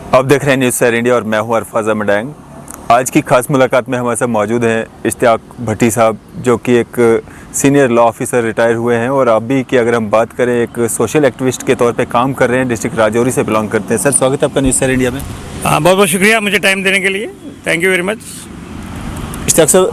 आप देख रहे हैं न्यूज़ सर इंडिया और मैं हूं अरफाज मडैंग। आज की खास मुलाकात में हमारे साथ मौजूद हैं इश्तियाक भट्टी साहब, जो कि एक सीनियर लॉ ऑफिसर रिटायर हुए हैं और अभी की अगर हम बात करें एक सोशल एक्टिविस्ट के तौर पे काम कर रहे हैं। डिस्ट्रिक्ट राजौरी से बिलोंग करते हैं। सर, स्वागत है आपका न्यूज़ सर इंडिया में। हाँ, बहुत बहुत शुक्रिया मुझे टाइम देने के लिए। Thank you very much. Ishtiaq साहब,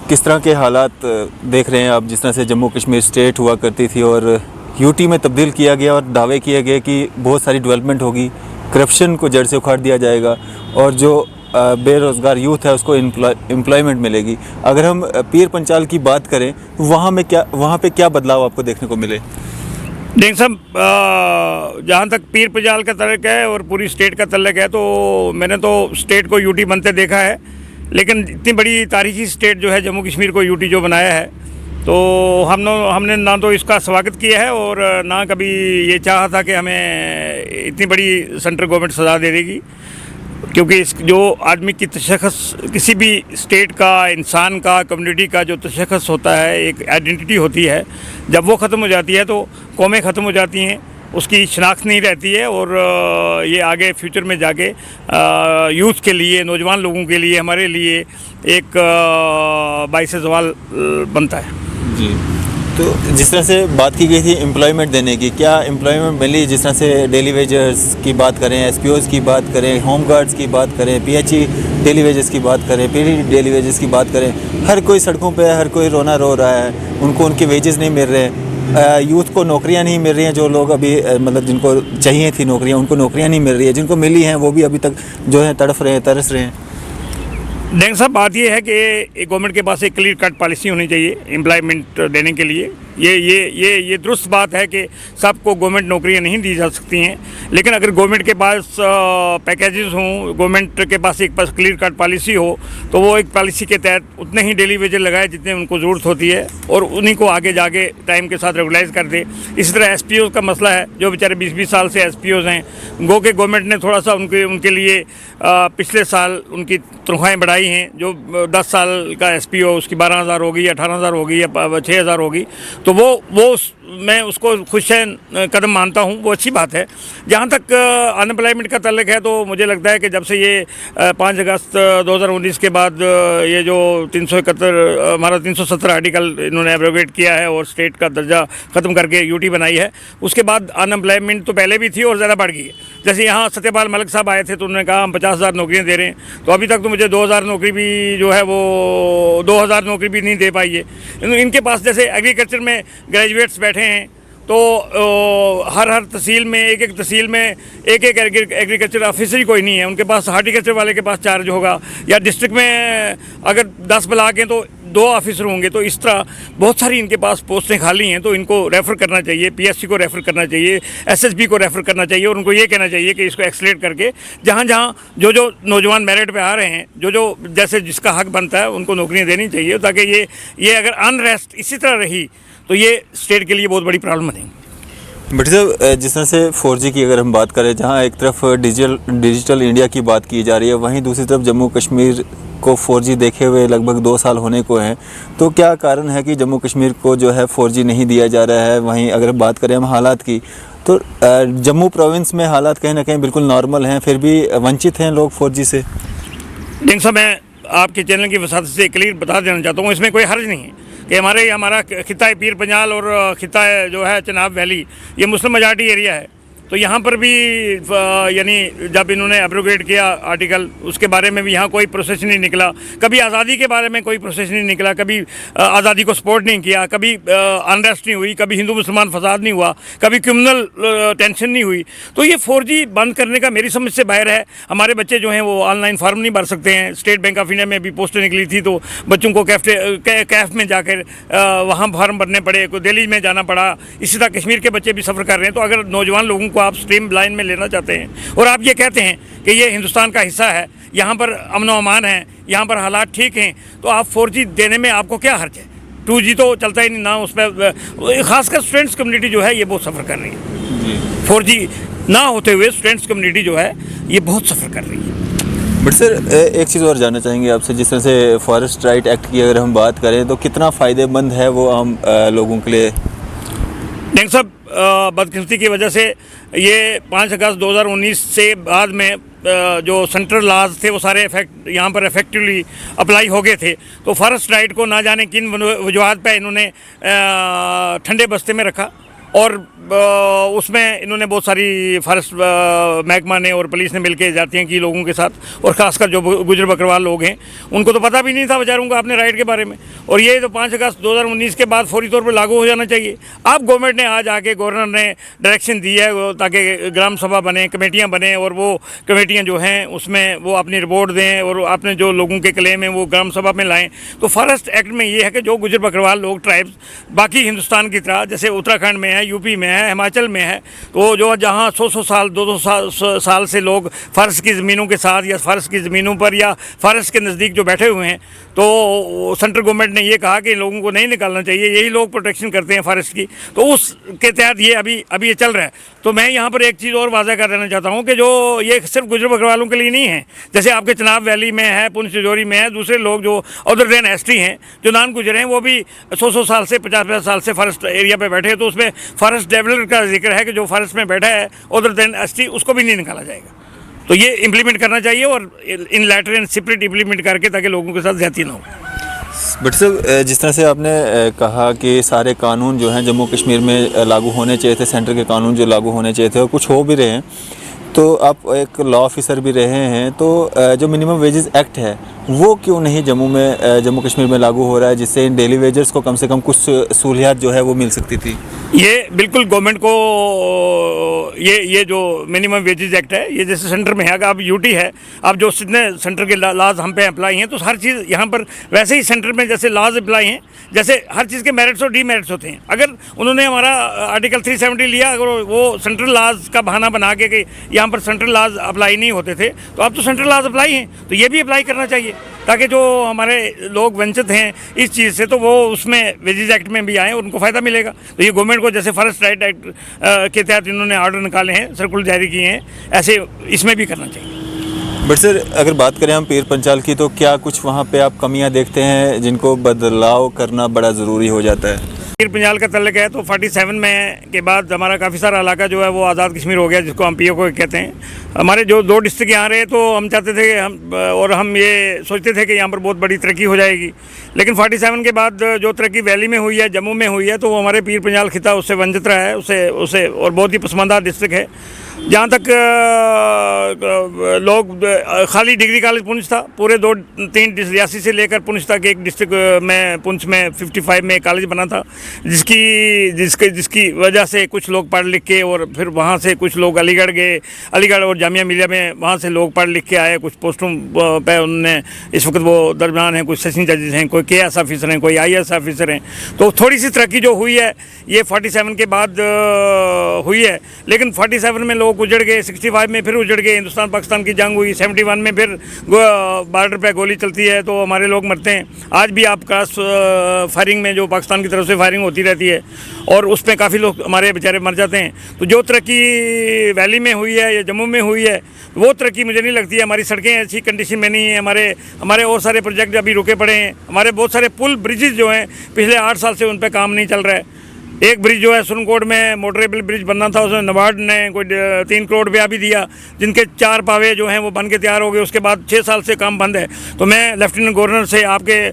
किस तरह के हालात देख रहे हैं आप? जिस तरह से जम्मू कश्मीर स्टेट हुआ करती थी और यूटी में तब्दील किया गया और दावे किए गए कि बहुत सारी डेवलपमेंट होगी, करप्शन को जड़ से उखाड़ दिया जाएगा और जो बेरोज़गार यूथ है उसको एम्प्लॉयमेंट मिलेगी। अगर हम पीर पंचाल की बात करें तो वहाँ पे क्या बदलाव आपको देखने को मिले? देख साहब, जहाँ तक पीर पंजाल का तल्लक है और पूरी स्टेट का तल्लक है, तो मैंने तो स्टेट को यूटी बनते देखा है, लेकिन इतनी बड़ी तारीखी स्टेट जो है जम्मू कश्मीर को यूटी जो बनाया है, तो हमने ना तो इसका स्वागत किया है और ना कभी ये चाहा था कि हमें इतनी बड़ी सेंट्रल गवर्नमेंट सजा दे देगी। क्योंकि इस जो आदमी की तशख़्ख़ुस, किसी भी स्टेट का, इंसान का, कम्युनिटी का जो तशख़्ख़ुस होता है, एक आइडेंटिटी होती है, जब वो ख़त्म हो जाती है तो कौमें ख़त्म हो जाती हैं, उसकी शनाख्त नहीं रहती है और ये आगे फ्यूचर में जाके यूथ के लिए, नौजवान लोगों के लिए, हमारे लिए एक बाइस सवाल बनता है। जी, तो जिस तरह से बात की गई थी एम्प्लॉयमेंट देने की, क्या एम्प्लॉयमेंट मिली? जिस तरह से डेली वेजर्स की बात करें, एसपीओज़ की बात करें, होम गार्ड्स की बात करें, पीएचई डेली वेजेस की बात करें, पीडी डेली वेजेस की बात करें, हर कोई सड़कों पे है, हर कोई रोना रो रहा है, उनको उनके वेजेस नहीं मिल रहे। यूथ को नौकरियां नहीं मिल रही हैं, जो लोग अभी मतलब जिनको चाहिए थी नौकरियां, उनको नौकरियां नहीं मिल रही है, जिनको मिली हैं वो भी अभी तक जो है तड़फ रहे हैं, तरस रहे हैं। डेंग साहब, बात ये है कि गवर्नमेंट के पास एक क्लियर कट पॉलिसी होनी चाहिए एम्प्लॉयमेंट देने के लिए। ये दुरुस्त बात है कि सबको गवर्नमेंट नौकरियां नहीं दी जा सकती हैं, लेकिन अगर गवर्नमेंट के पास पैकेजेस हों, गवर्नमेंट के पास एक क्लियर कट पॉलिसी हो, तो वो एक पॉलिसी के तहत उतने ही डेली वेजेस लगाए जितने उनको ज़रूरत होती है और उन्हीं को आगे जाके टाइम के साथ रेगुलाइज कर दे। इसी तरह एसपीओ का मसला है, जो बेचारे 20-20 साल से एसपीओज़ हैं, गो के गवर्नमेंट ने थोड़ा सा उनके लिए पिछले साल उनकी तनख्वाहें बढ़ाई हैं। जो 10 साल का एसपीओ, उसकी 12,000 होगी, 18,000 होगी या 6,000 होगी, तो वो मैं उसको खुश कदम मानता हूँ, वो अच्छी बात है। जहाँ तक अनएम्प्लॉयमेंट का तल्लक है, तो मुझे लगता है कि जब से ये 5 अगस्त 2019 के बाद ये जो 371 हमारा 370 आर्टिकल इन्होंने एब्रोगेट किया है और स्टेट का दर्जा ख़त्म करके यूटी बनाई है, उसके बाद अनएम्प्लॉयमेंट तो पहले भी थी और ज़्यादा बढ़ गई है। जैसे यहाँ सत्यपाल मलिक साहब आए थे तो उन्होंने कहा हम 50,000 नौकरियाँ दे रहे हैं, तो अभी तक तो मुझे 2,000 नौकरी भी जो है वो 2,000 नौकरी भी नहीं दे पाई है। इनके पास जैसे एग्रीकल्चर में ग्रेजुएट्स बैठे हैं, तो हर तहसील में, एक तहसील में एक एग्रीकल्चर ऑफिसर ही कोई नहीं है, उनके पास हार्टिकल्चर वाले के पास चार्ज होगा, या डिस्ट्रिक्ट में अगर 10 ब्लॉक हैं तो 2 ऑफिसर होंगे। तो इस तरह बहुत सारी इनके पास पोस्टें खाली हैं, तो इनको रेफ़र करना चाहिए, पीएससी को रेफ़र करना चाहिए, एसएसबी को रेफ़र करना चाहिए और उनको ये कहना चाहिए कि इसको एक्सलेट करके जहाँ जहाँ जो नौजवान मेरिट पे आ रहे हैं, जो जैसे जिसका हक बनता है, उनको नौकरियाँ देनी चाहिए, ताकि ये अगर अनरेस्ट इसी तरह रही तो ये स्टेट के लिए बहुत बड़ी प्रॉब्लम बनेगी। बट साहब, जिस तरह से 4G की अगर हम बात करें, जहां एक तरफ डिजिटल इंडिया की बात की जा रही है, वहीं दूसरी तरफ जम्मू कश्मीर को 4G देखे हुए लगभग 2 साल होने को हैं, तो क्या कारण है कि जम्मू कश्मीर को जो है 4G नहीं दिया जा रहा है? वहीं अगर बात करें हम हालात की, तो जम्मू प्रोविंस में हालात कहीं ना कहीं बिल्कुल नॉर्मल हैं, फिर भी वंचित हैं लोग 4G से। दिन साहब, मैं आपके चैनल की वसात से क्लियर बता देना चाहता हूँ, इसमें कोई हर्ज नहीं है कि हमारा खिता है पीर पंजाल और खिता है जो है चनाब वैली, ये मुस्लिम मेजॉरिटी एरिया है। तो यहाँ पर भी यानी जब इन्होंने एब्रोगेट किया आर्टिकल, उसके बारे में भी यहाँ कोई प्रोसेस नहीं निकला। कभी आज़ादी के बारे में कोई प्रोसेस नहीं निकला, कभी आज़ादी को सपोर्ट नहीं किया, कभी अनरेस्ट नहीं हुई, कभी हिंदू मुसलमान फसाद नहीं हुआ, कभी क्रिमिनल टेंशन नहीं हुई। तो ये 4G बंद करने का मेरी समझ से बाहर है। हमारे बच्चे जो हैं वो ऑनलाइन फॉर्म नहीं भर सकते हैं। स्टेट बैंक ऑफ इंडिया में भी पोस्टें निकली थी, तो बच्चों को कैफ में जाकर वहाँ फॉर्म भरने पड़े, को दिल्ली में जाना पड़ा। इसी तरह कश्मीर के बच्चे भी सफ़र कर रहे हैं। तो अगर नौजवान लोगों को आप स्ट्रीम लाइन में लेना चाहते हैं और आप ये कहते हैं कि ये हिंदुस्तान का हिस्सा है, यहाँ पर अमन व अमान है, यहाँ पर हालात ठीक हैं, तो आप 4G देने में आपको क्या हर्ज है? 2G तो चलता ही नहीं ना, उस पर खासकर स्टूडेंट्स कम्युनिटी जो है ये बहुत सफ़र कर रही है। 4G ना होते हुए स्टूडेंट्स कम्युनिटी जो है ये बहुत सफ़र कर रही है। बट सर, एक चीज़ और जानना चाहेंगे आपसे। जिस तरह से फॉरेस्ट राइट एक्ट की अगर हम बात करें, तो कितना फ़ायदेमंद है वो आम लोगों के लिए? डेंग साहब, बदकिस्मती की वजह से ये 5 अगस्त 2019 से बाद में जो सेंट्रल लॉज थे वो सारे यहाँ पर इफेक्टिवली अप्लाई हो गए थे। तो फॉरेस्ट राइट को ना जाने किन वजूहत पे इन्होंने ठंडे बस्ते में रखा और उसमें इन्होंने बहुत सारी फॉरेस्ट महकमा ने और पुलिस ने मिलकर जातियाँ की लोगों के साथ, और ख़ासकर जो गुजर बकरवाल लोग हैं उनको तो पता भी नहीं था बेचारों को अपने राइट के बारे में। और ये तो 5 अगस्त 2019 के बाद फौरी तौर पर लागू हो जाना चाहिए। अब गवर्नमेंट ने आज आके गवर्नर ने डायरेक्शन दी है ताकि ग्राम सभा बने, कमेटियाँ बने, और वो कमेटियाँ जो हैं उसमें वो अपनी रिपोर्ट दें और अपने जो लोगों के क्लेम हैं वो ग्राम सभा में लाएँ। तो फॉरेस्ट एक्ट में ये है कि जो गुजर बकरवाल लोग ट्राइब्स बाकी हिंदुस्तान की तरह जैसे उत्तराखंड में है, यूपी में है, हिमाचल में है, तो जो जहाँ 100 साल 200 साल से लोग फॉरेस्ट की ज़मीनों के साथ या फॉरेस्ट की ज़मीनों पर या फॉरेस्ट के नज़दीक जो बैठे हुए हैं, तो सेंट्रल गवर्नमेंट ने ये कहा कि इन लोगों को नहीं निकालना चाहिए, यही लोग प्रोटेक्शन करते हैं फॉरेस्ट की, तो उसके तहत ये अभी ये चल रहा है। तो मैं यहाँ पर एक चीज़ और वाज़ा कर देना चाहता हूँ कि जो ये सिर्फ गुजर बकरवालों के लिए नहीं है, जैसे आपके चनाब वैली में है, पुंछ तिजोरी में है, दूसरे लोग जो अदर देन एसटी हैं जो नॉन गुजर हैं वो भी 100 साल से 50 साल से फॉरेस्ट एरिया पे बैठे हैं। तो उसमें फॉरेस्ट डेवलपर का जिक्र है कि जो फॉरेस्ट में बैठा है अदर देन एसटी उसको भी नहीं निकाला जाएगा। तो ये इम्प्लीमेंट करना चाहिए और इन लेटर एंड सेपरेट इम्प्लीमेंट करके ताकि लोगों के साथ ज्यादती ना हो। बट सर जिस तरह से आपने कहा कि सारे कानून जो हैं जम्मू कश्मीर में लागू होने चाहिए थे, सेंटर के कानून जो लागू होने चाहिए थे और कुछ हो भी रहे हैं, तो आप एक लॉ ऑफिसर भी रहे हैं, तो जो मिनिमम वेजेस एक्ट है वो क्यों नहीं जम्मू कश्मीर में लागू हो रहा है, जिससे इन डेली वेजर्स को कम से कम कुछ सहूलियत जो है वो मिल सकती थी? ये बिल्कुल गवर्नमेंट को ये जो मिनिमम वेजेस एक्ट है ये जैसे सेंटर में है, अगर आप यूटी है, आप जो जितने सेंटर के लॉज हम पे अप्लाई हैं, तो हर चीज़ यहाँ पर वैसे ही सेंटर में जैसे लॉज अप्लाई हैं, जैसे हर चीज़ के मेरिट्स और डीमेरिट्स होते हैं। अगर उन्होंने हमारा आर्टिकल 370 लिया, अगर वो सेंट्रल लॉज का बहाना बना के कि यहाँ पर सेंट्रल लॉज अप्लाई नहीं होते थे, तो अब तो सेंट्रल लॉज अप्लाई हैं, तो ये भी अप्लाई करना चाहिए ताकि जो हमारे लोग वंचित हैं इस चीज़ से, तो वो उसमें वेजेस एक्ट में भी आए, उनको फ़ायदा मिलेगा। तो ये गवर्नमेंट को जैसे फॉरेस्ट राइट एक्ट के तहत इन्होंने ऑर्डर निकाले हैं, सर्कुलर जारी किए हैं, ऐसे इसमें भी करना चाहिए। बट सर अगर बात करें हम पीर पंचाल की, तो क्या कुछ वहाँ पे आप कमियाँ देखते हैं जिनको बदलाव करना बड़ा ज़रूरी हो जाता है? पीर पंजाल का तल्लक है तो 47 में के बाद हमारा काफ़ी सारा इलाका जो है वो आज़ाद कश्मीर हो गया, जिसको हम PO को कहते हैं। हमारे जो 2 डिस्ट्रिक्ट यहाँ रहे तो हम चाहते थे कि हम ये सोचते थे कि यहाँ पर बहुत बड़ी तरक्की हो जाएगी, लेकिन 47 के बाद जो तरक्की वैली में हुई है, जम्मू में हुई है, तो वो हमारे पीर पंजाल खिता उससे वंचित रहा है, उसे और बहुत ही पसमानदा डिस्ट्रिक्ट है। जहाँ तक लोग खाली डिग्री कॉलेज पुंछ था, पूरे 2-3 रियासी से लेकर पुंछ तक एक डिस्ट्रिक्ट में पुंछ में 55 में कॉलेज बना था, जिसकी वजह से कुछ लोग पढ़ लिख के और फिर वहाँ से कुछ लोग अलीगढ़ गए, अलीगढ़ और जामिया मिलिया में वहाँ से लोग पढ़ लिख के आए, कुछ पोस्टों पे उन्होंने इस वक्त वो दरमियान हैं, कुछ सेशन जजेस हैं, कोई KS ऑफिसर हैं, कोई IAS ऑफिसर हैं। तो थोड़ी सी तरक्की जो हुई है ये 47 के बाद हुई है, लेकिन 47 में लोग उजड़ गए, 65 में फिर उजड़ गए, हिंदुस्तान पाकिस्तान की जंग हुई, 71 में फिर बॉर्डर पे गोली चलती है तो हमारे लोग मरते हैं। आज भी आप क्रॉस फायरिंग में जो पाकिस्तान की तरफ से फायरिंग होती रहती है और उसमें काफ़ी लोग हमारे बेचारे मर जाते हैं। तो जो तरक्की वैली में हुई है या जम्मू में हुई है वो तरक्की मुझे नहीं लगती है। हमारी सड़कें ऐसी कंडीशन में नहीं है, हमारे और सारे प्रोजेक्ट अभी रुके पड़े हैं, हमारे बहुत सारे पुल ब्रिजेस जो हैं पिछले 8 साल से उन पर काम नहीं चल रहा है। एक ब्रिज जो है सुरनकोट में मोटरेबल ब्रिज बनना था, उसमें नाबार्ड ने कोई 3 करोड़ रुपया भी दिया, जिनके 4 पावे जो हैं वो बन के तैयार हो गए, उसके बाद 6 साल से काम बंद है। तो मैं लेफ्टिनेंट गवर्नर से आपके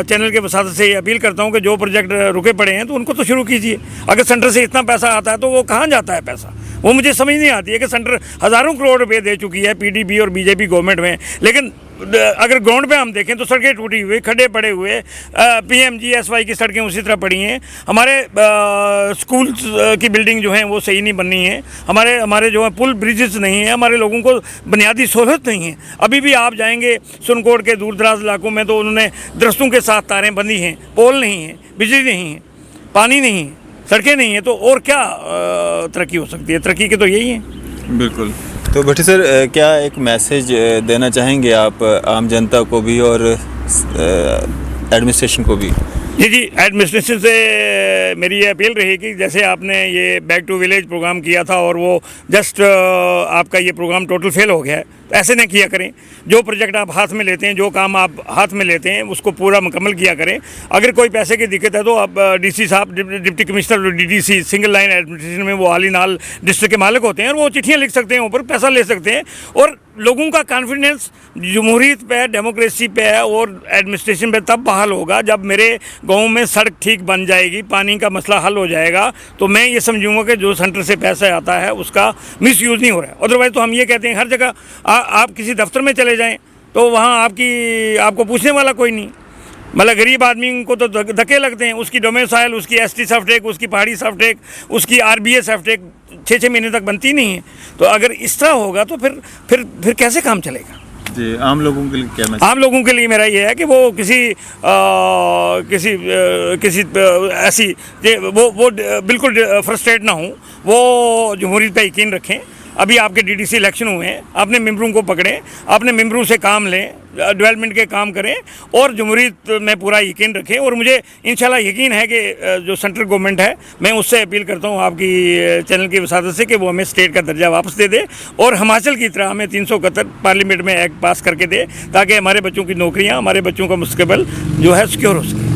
चैनल के वसात से अपील करता हूं कि जो प्रोजेक्ट रुके पड़े हैं तो उनको तो शुरू कीजिए। अगर सेंटर से इतना पैसा आता है तो वो कहाँ जाता है पैसा, वो मुझे समझ नहीं आती है कि सेंटर हज़ारों करोड़ रुपये दे चुकी है PDP और BJP गवर्नमेंट में, लेकिन अगर ग्राउंड पे हम देखें तो सड़कें टूटी हुई, खड्डे पड़े हुए, PMGSY की सड़कें उसी तरह पड़ी हैं, हमारे स्कूल की बिल्डिंग जो हैं वो सही नहीं बननी है, हमारे जो है पुल ब्रिजेस नहीं है, हमारे लोगों को बुनियादी सहूलत नहीं है। अभी भी आप जाएंगे सुरनकोट के दूर दराज इलाकों में तो उन्होंने दरख्तों के साथ तारें बंधी हैं, पोल नहीं है, बिजली नहीं है, पानी नहीं है, सड़कें नहीं है, तो और क्या तरक्की हो सकती है? तरक्की के तो यही है। बिल्कुल। तो भट्टी सर क्या एक मैसेज देना चाहेंगे आप आम जनता को भी और एडमिनिस्ट्रेशन को भी? जी, एडमिनिस्ट्रेशन से मेरी ये अपील रही कि जैसे आपने ये बैक टू विलेज प्रोग्राम किया था और वो जस्ट आपका ये प्रोग्राम टोटल फेल हो गया है, तो ऐसे नहीं किया करें। जो प्रोजेक्ट आप हाथ में लेते हैं, जो काम आप हाथ में लेते हैं, उसको पूरा मुकम्मल किया करें। अगर कोई पैसे की दिक्कत है तो आप DC साहब, deputy commissioner DDC single line administration में वो हाल ही नाल डिस्ट्रिक्ट के मालिक होते हैं और वो चिट्ठियाँ लिख सकते हैं, ऊपर पैसा ले सकते हैं और लोगों का कॉन्फिडेंस जमहूरियत पे, डेमोक्रेसी पे और एडमिनिस्ट्रेशन पे तब बहाल होगा जब मेरे गांव में सड़क ठीक बन जाएगी, पानी का मसला हल हो जाएगा, तो मैं ये समझूंगा कि जो सेंटर से पैसा आता है उसका मिसयूज़ नहीं हो रहा है। अदरवाइज़ तो हम ये कहते हैं हर जगह आप किसी दफ्तर में चले जाएँ तो वहाँ आपको पूछने वाला कोई नहीं। मतलब गरीब आदमी को तो धक्के लगते हैं, उसकी डोमिसाइल, उसकी एसटी सफ्टेक, उसकी पहाड़ी सफ्टेक, उसकी आरबीए सफ्टेक 6-6 महीने तक बनती नहीं है। तो अगर इस तरह होगा तो फिर कैसे काम चलेगा? जी, आम लोगों के लिए क्या मैसेज? आम लोगों के लिए मेरा ये है कि वो किसी ऐसी वो बिल्कुल फ्रस्ट्रेट ना हो, वो जमहूरियत पे यकीन रखें। अभी आपके डीडीसी इलेक्शन हुए हैं, अपने मेंबरों को पकड़ें, अपने मेंबरों से काम लें, डेवलपमेंट के काम करें और जमहूरियत में पूरा यकीन रखें। और मुझे इंशाल्लाह यकीन है कि जो सेंट्रल गवर्नमेंट है, मैं उससे अपील करता हूँ आपकी चैनल की वसादत से कि वो हमें स्टेट का दर्जा वापस दे दे और हिमाचल की तरह हमें 371 पार्लियामेंट में एक्ट पास करके दे, ताकि हमारे बच्चों की नौकरियाँ, हमारे बच्चों का मुस्तकबिल जो है सिक्योर हो सके।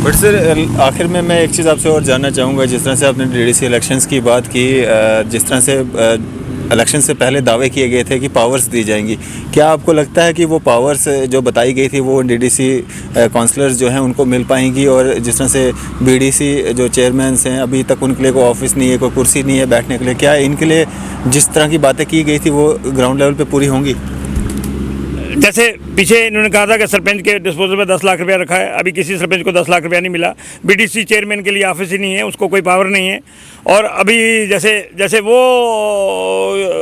बट सर, आखिर में मैं एक चीज़ आपसे और जानना चाहूँगा। जिस तरह से आपने डीडीसी इलेक्शंस की बात की, जिस तरह से इलेक्शन से पहले दावे किए गए थे कि पावर्स दी जाएंगी, क्या आपको लगता है कि वो पावर्स जो बताई गई थी वो डीडीसी काउंसलर्स जो हैं उनको मिल पाएंगी? और जिस तरह से बीडीसी जो चेयरमैन्स हैं, अभी तक उनके लिए कोई ऑफिस नहीं है, कोई कुर्सी नहीं है बैठने के लिए, क्या इनके लिए जिस तरह की बातें की गई थी वो ग्राउंड लेवल पे पूरी होंगी? जैसे पीछे इन्होंने कहा था कि सरपंच के डिस्पोजल में 10 लाख रुपया रखा है, अभी किसी सरपंच को 10 लाख रुपया नहीं मिला। बीडीसी चेयरमैन के लिए ऑफिस ही नहीं है, उसको कोई पावर नहीं है। और जैसे वो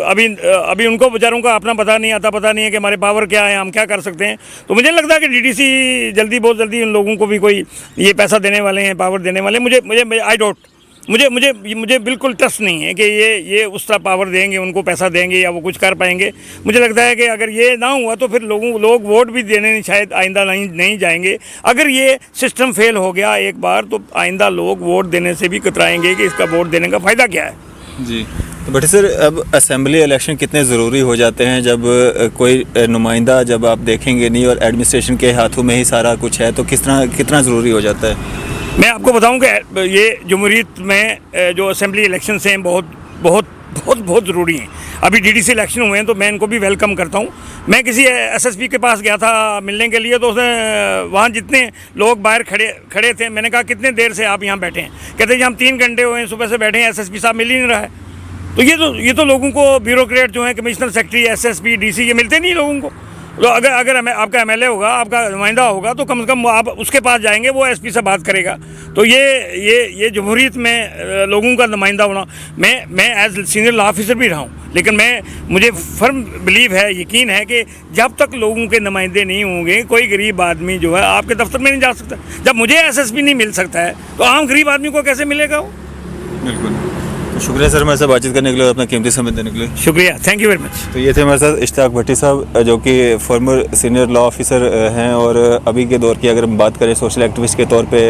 अभी उनको बेचारों का अपना पता नहीं है कि हमारे पावर क्या है, हम क्या कर सकते हैं। तो मुझे नहीं लगता कि डीडीसी बहुत जल्दी उन लोगों को भी कोई ये पैसा देने वाले हैं, पावर देने वाले। मुझे बिल्कुल ट्रस्ट नहीं है कि ये उस तरह पावर देंगे, उनको पैसा देंगे या वो कुछ कर पाएंगे। मुझे लगता है कि अगर ये ना हुआ तो फिर लोग वोट भी देने शायद आइंदा नहीं जाएंगे। अगर ये सिस्टम फेल हो गया एक बार तो आइंदा लोग वोट देने से भी कतराएंगे कि इसका वोट देने का फ़ायदा क्या है। जी, तो बट सर, अब असेंबली इलेक्शन कितने ज़रूरी हो जाते हैं जब कोई नुमाइंदा जब आप देखेंगे नहीं और एडमिनिस्ट्रेशन के हाथों में ही सारा कुछ है, तो कितना ज़रूरी हो जाता है? मैं आपको बताऊं कि ये जमहूरियत में जो असेंबली इलेक्शन हैं बहुत ज़रूरी हैं। अभी डीडीसी इलेक्शन हुए हैं तो मैं इनको भी वेलकम करता हूं। मैं किसी एसएसपी के पास गया था मिलने के लिए, तो उसने वहाँ जितने लोग बाहर खड़े थे, मैंने कहा कितने देर से आप यहाँ बैठे हैं? कहते जी हम 3 घंटे हुए हैं, सुबह से बैठे हैं, एसएसपी साहब मिल ही नहीं रहा है। तो ये तो लोगों को ब्यूरोक्रेट जो है, कमिश्नर, सेक्रेटरी, एसएसपी, डीसी, ये मिलते नहीं लोगों को। तो अगर आपका एमएलए होगा, आपका नुमाइंदा होगा, तो कम से कम आप उसके पास जाएंगे, वो एसपी से बात करेगा। तो ये जमहूरियत में लोगों का नुमाइंदा होना, मैं एज सीनियर लॉ ऑफिसर भी रहा हूँ, लेकिन मुझे फर्म बिलीव है, यकीन है कि जब तक लोगों के नुमाइंदे नहीं होंगे, कोई गरीब आदमी जो है आपके दफ्तर में नहीं जा सकता। जब मुझे एसएसपी नहीं मिल सकता है तो आम गरीब आदमी को कैसे मिलेगा वो? बिल्कुल। तो शुक्रिया सर हमारे साथ बातचीत करने के लिए, अपना कीमती समय देने के लिए। शुक्रिया, थैंक यू वेरी मच। तो ये थे हमारे साथ इश्तियाक भट्टी साहब, जो कि फॉर्मर सीनियर लॉ ऑफिसर हैं और अभी के दौर की अगर हम बात करें सोशल एक्टिविस्ट के तौर पे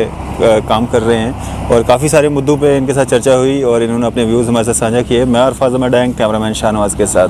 काम कर रहे हैं और काफ़ी सारे मुद्दों पे इनके साथ चर्चा हुई और इन्होंने अपने व्यूज़ हमारे साथ साझा किए। मैं और फाज़मा डैंग, कैमरामैन शाहनवाज के साथ।